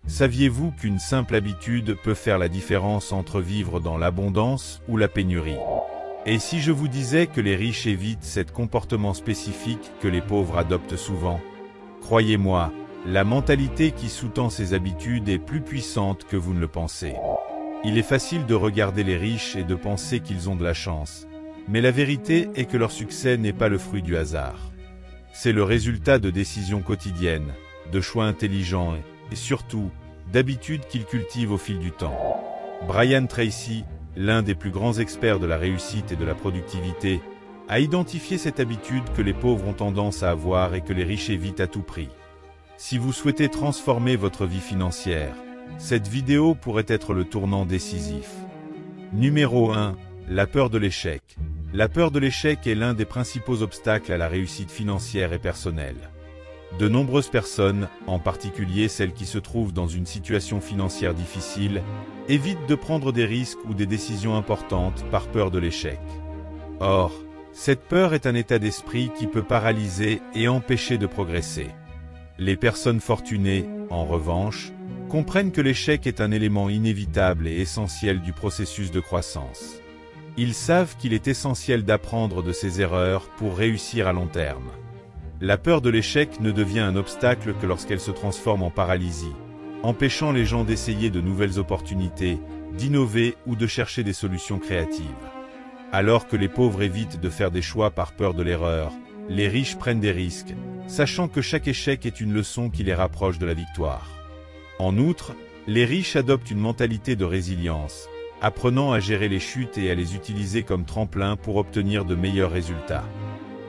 Saviez-vous qu'une simple habitude peut faire la différence entre vivre dans l'abondance ou la pénurie? Et si je vous disais que les riches évitent ces comportements spécifiques que les pauvres adoptent souvent? Croyez-moi, la mentalité qui sous-tend ces habitudes est plus puissante que vous ne le pensez. Il est facile de regarder les riches et de penser qu'ils ont de la chance. Mais la vérité est que leur succès n'est pas le fruit du hasard. C'est le résultat de décisions quotidiennes, de choix intelligents et surtout, d'habitudes qu'ils cultivent au fil du temps. Brian Tracy, l'un des plus grands experts de la réussite et de la productivité, a identifié cette habitude que les pauvres ont tendance à avoir et que les riches évitent à tout prix. Si vous souhaitez transformer votre vie financière, cette vidéo pourrait être le tournant décisif. Numéro 1. La peur de l'échec. La peur de l'échec est l'un des principaux obstacles à la réussite financière et personnelle. De nombreuses personnes, en particulier celles qui se trouvent dans une situation financière difficile, évitent de prendre des risques ou des décisions importantes par peur de l'échec. Or, cette peur est un état d'esprit qui peut paralyser et empêcher de progresser. Les personnes fortunées, en revanche, comprennent que l'échec est un élément inévitable et essentiel du processus de croissance. Ils savent qu'il est essentiel d'apprendre de ses erreurs pour réussir à long terme. La peur de l'échec ne devient un obstacle que lorsqu'elle se transforme en paralysie, empêchant les gens d'essayer de nouvelles opportunités, d'innover ou de chercher des solutions créatives. Alors que les pauvres évitent de faire des choix par peur de l'erreur, les riches prennent des risques, sachant que chaque échec est une leçon qui les rapproche de la victoire. En outre, les riches adoptent une mentalité de résilience, apprenant à gérer les chutes et à les utiliser comme tremplin pour obtenir de meilleurs résultats.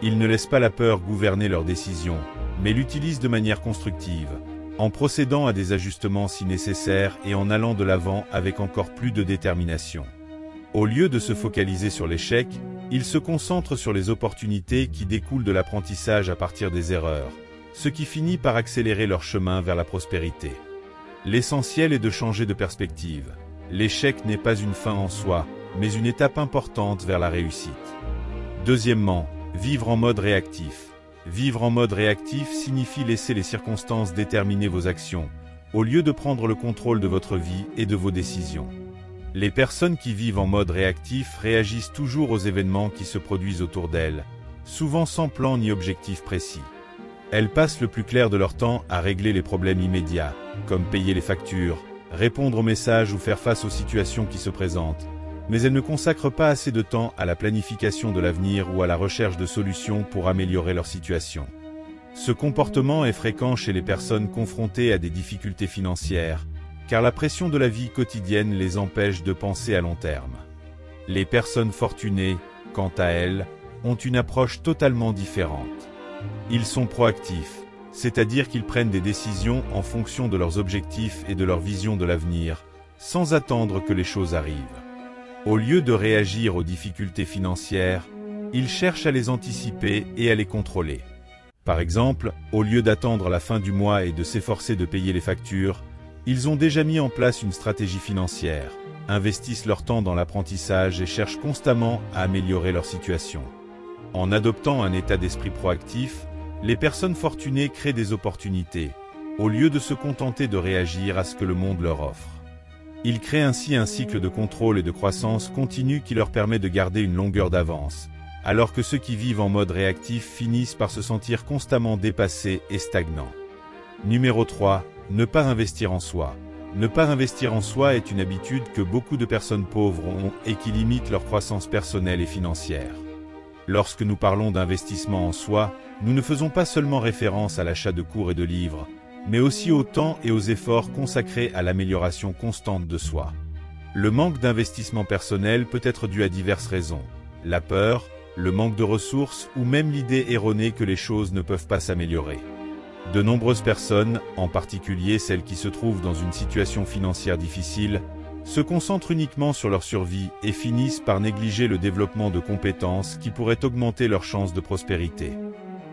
Ils ne laissent pas la peur gouverner leurs décisions, mais l'utilisent de manière constructive, en procédant à des ajustements si nécessaire et en allant de l'avant avec encore plus de détermination. Au lieu de se focaliser sur l'échec, ils se concentrent sur les opportunités qui découlent de l'apprentissage à partir des erreurs, ce qui finit par accélérer leur chemin vers la prospérité. L'essentiel est de changer de perspective. L'échec n'est pas une fin en soi, mais une étape importante vers la réussite. Deuxièmement, vivre en mode réactif. Vivre en mode réactif signifie laisser les circonstances déterminer vos actions, au lieu de prendre le contrôle de votre vie et de vos décisions. Les personnes qui vivent en mode réactif réagissent toujours aux événements qui se produisent autour d'elles, souvent sans plan ni objectif précis. Elles passent le plus clair de leur temps à régler les problèmes immédiats, comme payer les factures, répondre aux messages ou faire face aux situations qui se présentent, mais elles ne consacrent pas assez de temps à la planification de l'avenir ou à la recherche de solutions pour améliorer leur situation. Ce comportement est fréquent chez les personnes confrontées à des difficultés financières, car la pression de la vie quotidienne les empêche de penser à long terme. Les personnes fortunées, quant à elles, ont une approche totalement différente. Ils sont proactifs, c'est-à-dire qu'ils prennent des décisions en fonction de leurs objectifs et de leur vision de l'avenir, sans attendre que les choses arrivent. Au lieu de réagir aux difficultés financières, ils cherchent à les anticiper et à les contrôler. Par exemple, au lieu d'attendre la fin du mois et de s'efforcer de payer les factures, ils ont déjà mis en place une stratégie financière, investissent leur temps dans l'apprentissage et cherchent constamment à améliorer leur situation. En adoptant un état d'esprit proactif, les personnes fortunées créent des opportunités, au lieu de se contenter de réagir à ce que le monde leur offre. Ils créent ainsi un cycle de contrôle et de croissance continue qui leur permet de garder une longueur d'avance, alors que ceux qui vivent en mode réactif finissent par se sentir constamment dépassés et stagnants. Numéro 3. Ne pas investir en soi. Ne pas investir en soi est une habitude que beaucoup de personnes pauvres ont et qui limite leur croissance personnelle et financière. Lorsque nous parlons d'investissement en soi, nous ne faisons pas seulement référence à l'achat de cours et de livres, mais aussi au temps et aux efforts consacrés à l'amélioration constante de soi. Le manque d'investissement personnel peut être dû à diverses raisons. La peur, le manque de ressources ou même l'idée erronée que les choses ne peuvent pas s'améliorer. De nombreuses personnes, en particulier celles qui se trouvent dans une situation financière difficile, se concentrent uniquement sur leur survie et finissent par négliger le développement de compétences qui pourraient augmenter leurs chances de prospérité.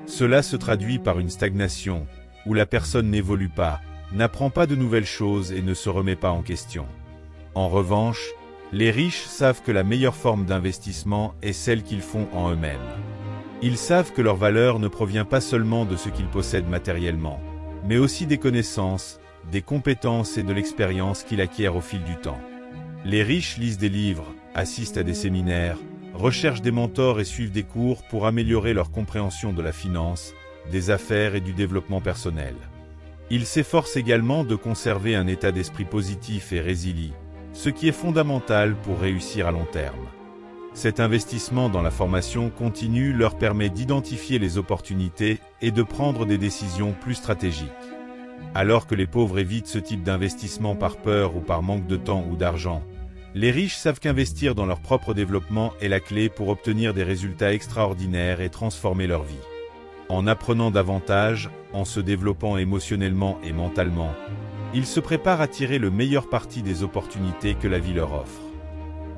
Cela se traduit par une stagnation, où la personne n'évolue pas, n'apprend pas de nouvelles choses et ne se remet pas en question. En revanche, les riches savent que la meilleure forme d'investissement est celle qu'ils font en eux-mêmes. Ils savent que leur valeur ne provient pas seulement de ce qu'ils possèdent matériellement, mais aussi des connaissances, des compétences et de l'expérience qu'il acquiert au fil du temps. Les riches lisent des livres, assistent à des séminaires, recherchent des mentors et suivent des cours pour améliorer leur compréhension de la finance, des affaires et du développement personnel. Ils s'efforcent également de conserver un état d'esprit positif et résilient, ce qui est fondamental pour réussir à long terme. Cet investissement dans la formation continue leur permet d'identifier les opportunités et de prendre des décisions plus stratégiques. Alors que les pauvres évitent ce type d'investissement par peur ou par manque de temps ou d'argent, les riches savent qu'investir dans leur propre développement est la clé pour obtenir des résultats extraordinaires et transformer leur vie. En apprenant davantage, en se développant émotionnellement et mentalement, ils se préparent à tirer le meilleur parti des opportunités que la vie leur offre.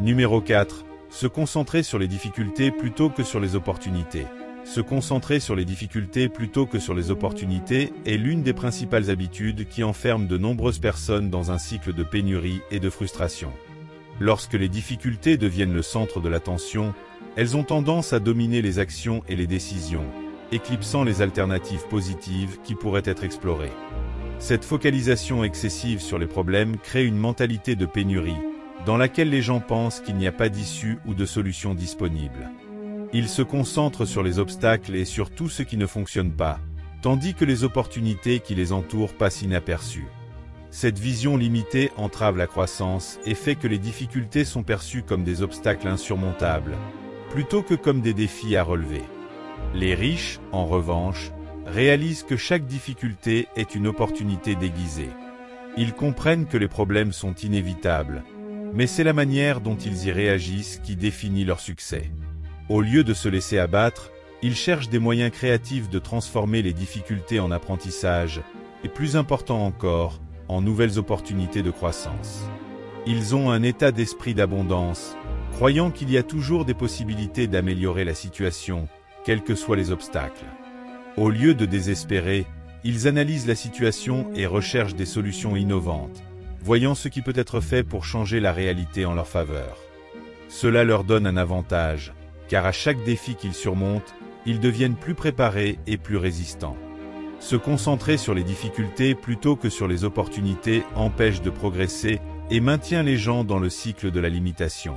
Numéro 4. Se concentrer sur les difficultés plutôt que sur les opportunités. Se concentrer sur les difficultés plutôt que sur les opportunités est l'une des principales habitudes qui enferment de nombreuses personnes dans un cycle de pénurie et de frustration. Lorsque les difficultés deviennent le centre de l'attention, elles ont tendance à dominer les actions et les décisions, éclipsant les alternatives positives qui pourraient être explorées. Cette focalisation excessive sur les problèmes crée une mentalité de pénurie, dans laquelle les gens pensent qu'il n'y a pas d'issue ou de solution disponible. Ils se concentrent sur les obstacles et sur tout ce qui ne fonctionne pas, tandis que les opportunités qui les entourent passent inaperçues. Cette vision limitée entrave la croissance et fait que les difficultés sont perçues comme des obstacles insurmontables, plutôt que comme des défis à relever. Les riches, en revanche, réalisent que chaque difficulté est une opportunité déguisée. Ils comprennent que les problèmes sont inévitables, mais c'est la manière dont ils y réagissent qui définit leur succès. Au lieu de se laisser abattre, ils cherchent des moyens créatifs de transformer les difficultés en apprentissage, et plus important encore, en nouvelles opportunités de croissance. Ils ont un état d'esprit d'abondance, croyant qu'il y a toujours des possibilités d'améliorer la situation, quels que soient les obstacles. Au lieu de désespérer, ils analysent la situation et recherchent des solutions innovantes, voyant ce qui peut être fait pour changer la réalité en leur faveur. Cela leur donne un avantage, car à chaque défi qu'ils surmontent, ils deviennent plus préparés et plus résistants. Se concentrer sur les difficultés plutôt que sur les opportunités empêche de progresser et maintient les gens dans le cycle de la limitation.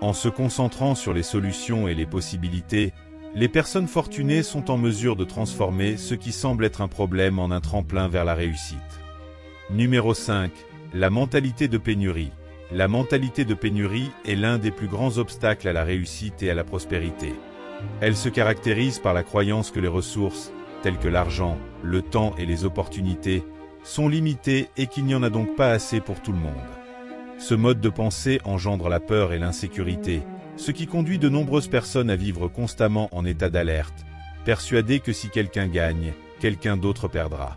En se concentrant sur les solutions et les possibilités, les personnes fortunées sont en mesure de transformer ce qui semble être un problème en un tremplin vers la réussite. Numéro 5. La mentalité de pénurie. La mentalité de pénurie est l'un des plus grands obstacles à la réussite et à la prospérité. Elle se caractérise par la croyance que les ressources, telles que l'argent, le temps et les opportunités, sont limitées et qu'il n'y en a donc pas assez pour tout le monde. Ce mode de pensée engendre la peur et l'insécurité, ce qui conduit de nombreuses personnes à vivre constamment en état d'alerte, persuadées que si quelqu'un gagne, quelqu'un d'autre perdra.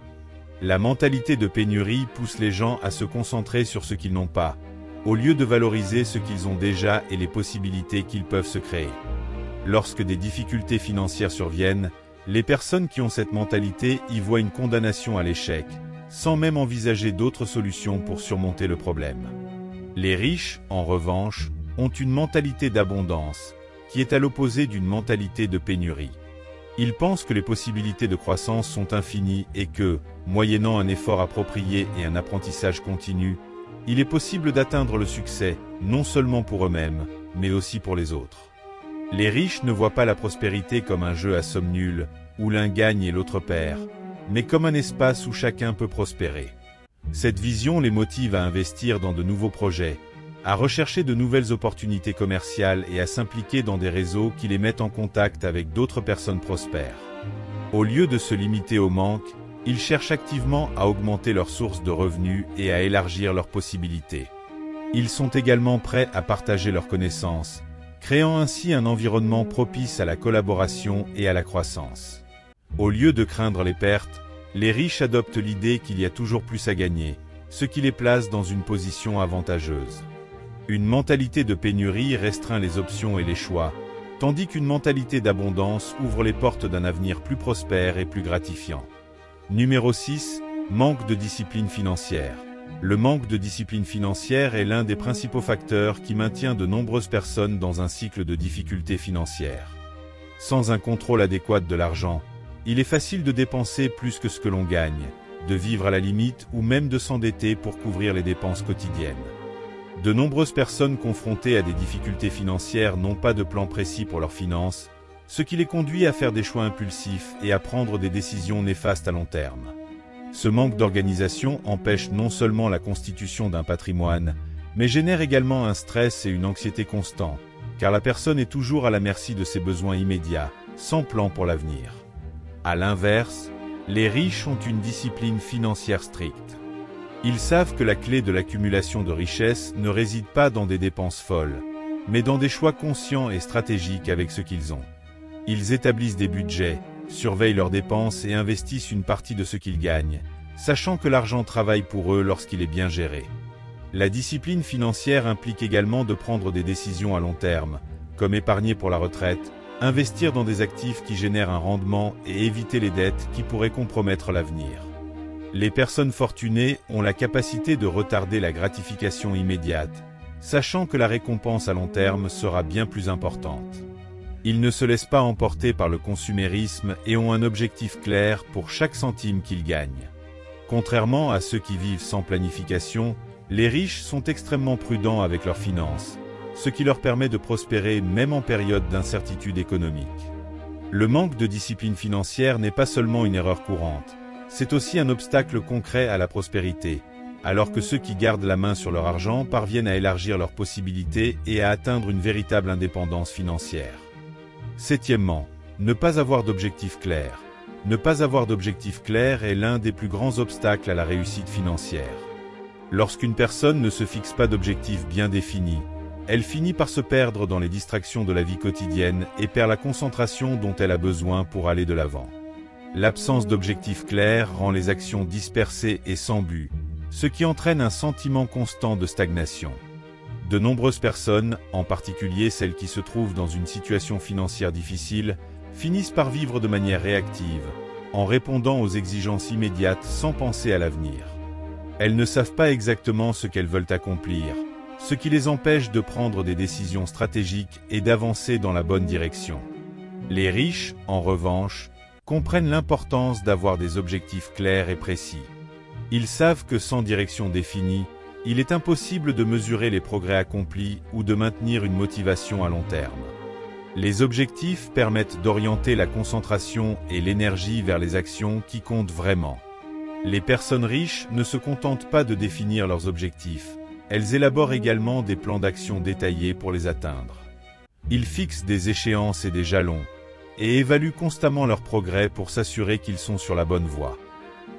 La mentalité de pénurie pousse les gens à se concentrer sur ce qu'ils n'ont pas, au lieu de valoriser ce qu'ils ont déjà et les possibilités qu'ils peuvent se créer. Lorsque des difficultés financières surviennent, les personnes qui ont cette mentalité y voient une condamnation à l'échec, sans même envisager d'autres solutions pour surmonter le problème. Les riches, en revanche, ont une mentalité d'abondance, qui est à l'opposé d'une mentalité de pénurie. Ils pensent que les possibilités de croissance sont infinies et que, moyennant un effort approprié et un apprentissage continu, il est possible d'atteindre le succès, non seulement pour eux-mêmes, mais aussi pour les autres. Les riches ne voient pas la prospérité comme un jeu à somme nulle, où l'un gagne et l'autre perd, mais comme un espace où chacun peut prospérer. Cette vision les motive à investir dans de nouveaux projets, à rechercher de nouvelles opportunités commerciales et à s'impliquer dans des réseaux qui les mettent en contact avec d'autres personnes prospères. Au lieu de se limiter au manque, ils cherchent activement à augmenter leurs sources de revenus et à élargir leurs possibilités. Ils sont également prêts à partager leurs connaissances, créant ainsi un environnement propice à la collaboration et à la croissance. Au lieu de craindre les pertes, les riches adoptent l'idée qu'il y a toujours plus à gagner, ce qui les place dans une position avantageuse. Une mentalité de pénurie restreint les options et les choix, tandis qu'une mentalité d'abondance ouvre les portes d'un avenir plus prospère et plus gratifiant. Numéro 6. Manque de discipline financière. Le manque de discipline financière est l'un des principaux facteurs qui maintient de nombreuses personnes dans un cycle de difficultés financières. Sans un contrôle adéquat de l'argent, il est facile de dépenser plus que ce que l'on gagne, de vivre à la limite ou même de s'endetter pour couvrir les dépenses quotidiennes. De nombreuses personnes confrontées à des difficultés financières n'ont pas de plan précis pour leurs finances, ce qui les conduit à faire des choix impulsifs et à prendre des décisions néfastes à long terme. Ce manque d'organisation empêche non seulement la constitution d'un patrimoine, mais génère également un stress et une anxiété constants, car la personne est toujours à la merci de ses besoins immédiats, sans plan pour l'avenir. À l'inverse, les riches ont une discipline financière stricte. Ils savent que la clé de l'accumulation de richesses ne réside pas dans des dépenses folles, mais dans des choix conscients et stratégiques avec ce qu'ils ont. Ils établissent des budgets, surveillent leurs dépenses et investissent une partie de ce qu'ils gagnent, sachant que l'argent travaille pour eux lorsqu'il est bien géré. La discipline financière implique également de prendre des décisions à long terme, comme épargner pour la retraite, investir dans des actifs qui génèrent un rendement et éviter les dettes qui pourraient compromettre l'avenir. Les personnes fortunées ont la capacité de retarder la gratification immédiate, sachant que la récompense à long terme sera bien plus importante. Ils ne se laissent pas emporter par le consumérisme et ont un objectif clair pour chaque centime qu'ils gagnent. Contrairement à ceux qui vivent sans planification, les riches sont extrêmement prudents avec leurs finances, ce qui leur permet de prospérer même en période d'incertitude économique. Le manque de discipline financière n'est pas seulement une erreur courante, c'est aussi un obstacle concret à la prospérité, alors que ceux qui gardent la main sur leur argent parviennent à élargir leurs possibilités et à atteindre une véritable indépendance financière. Septièmement, ne pas avoir d'objectif clair. Ne pas avoir d'objectif clair est l'un des plus grands obstacles à la réussite financière. Lorsqu'une personne ne se fixe pas d'objectif bien défini, elle finit par se perdre dans les distractions de la vie quotidienne et perd la concentration dont elle a besoin pour aller de l'avant. L'absence d'objectif clair rend les actions dispersées et sans but, ce qui entraîne un sentiment constant de stagnation. De nombreuses personnes, en particulier celles qui se trouvent dans une situation financière difficile, finissent par vivre de manière réactive, en répondant aux exigences immédiates sans penser à l'avenir. Elles ne savent pas exactement ce qu'elles veulent accomplir, ce qui les empêche de prendre des décisions stratégiques et d'avancer dans la bonne direction. Les riches, en revanche, comprennent l'importance d'avoir des objectifs clairs et précis. Ils savent que sans direction définie, il est impossible de mesurer les progrès accomplis ou de maintenir une motivation à long terme. Les objectifs permettent d'orienter la concentration et l'énergie vers les actions qui comptent vraiment. Les personnes riches ne se contentent pas de définir leurs objectifs, elles élaborent également des plans d'action détaillés pour les atteindre. Ils fixent des échéances et des jalons, et évaluent constamment leurs progrès pour s'assurer qu'ils sont sur la bonne voie.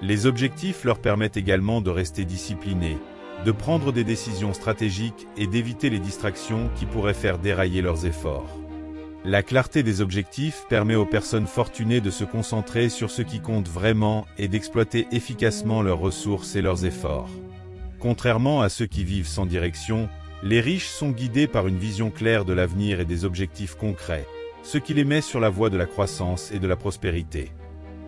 Les objectifs leur permettent également de rester disciplinés, de prendre des décisions stratégiques et d'éviter les distractions qui pourraient faire dérailler leurs efforts. La clarté des objectifs permet aux personnes fortunées de se concentrer sur ce qui compte vraiment et d'exploiter efficacement leurs ressources et leurs efforts. Contrairement à ceux qui vivent sans direction, les riches sont guidés par une vision claire de l'avenir et des objectifs concrets, ce qui les met sur la voie de la croissance et de la prospérité.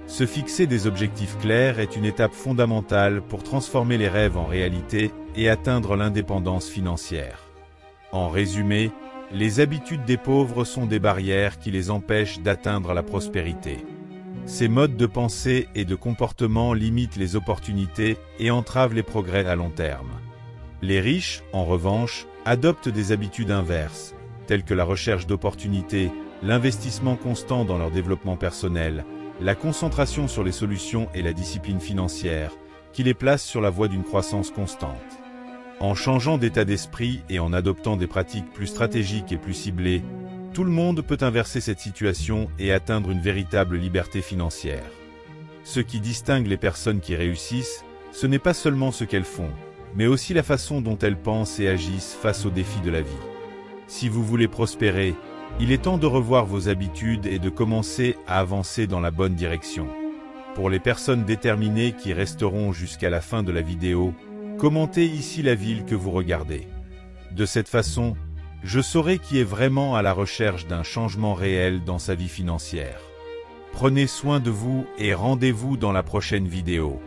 Se fixer des objectifs clairs est une étape fondamentale pour transformer les rêves en réalité et atteindre l'indépendance financière. En résumé, les habitudes des pauvres sont des barrières qui les empêchent d'atteindre la prospérité. Ces modes de pensée et de comportement limitent les opportunités et entravent les progrès à long terme. Les riches, en revanche, adoptent des habitudes inverses, telles que la recherche d'opportunités, l'investissement constant dans leur développement personnel, la concentration sur les solutions et la discipline financière, qui les placent sur la voie d'une croissance constante. En changeant d'état d'esprit et en adoptant des pratiques plus stratégiques et plus ciblées, tout le monde peut inverser cette situation et atteindre une véritable liberté financière. Ce qui distingue les personnes qui réussissent, ce n'est pas seulement ce qu'elles font, mais aussi la façon dont elles pensent et agissent face aux défis de la vie. Si vous voulez prospérer, il est temps de revoir vos habitudes et de commencer à avancer dans la bonne direction. Pour les personnes déterminées qui resteront jusqu'à la fin de la vidéo, commentez ici la ville que vous regardez. De cette façon, je saurai qui est vraiment à la recherche d'un changement réel dans sa vie financière. Prenez soin de vous et rendez-vous dans la prochaine vidéo.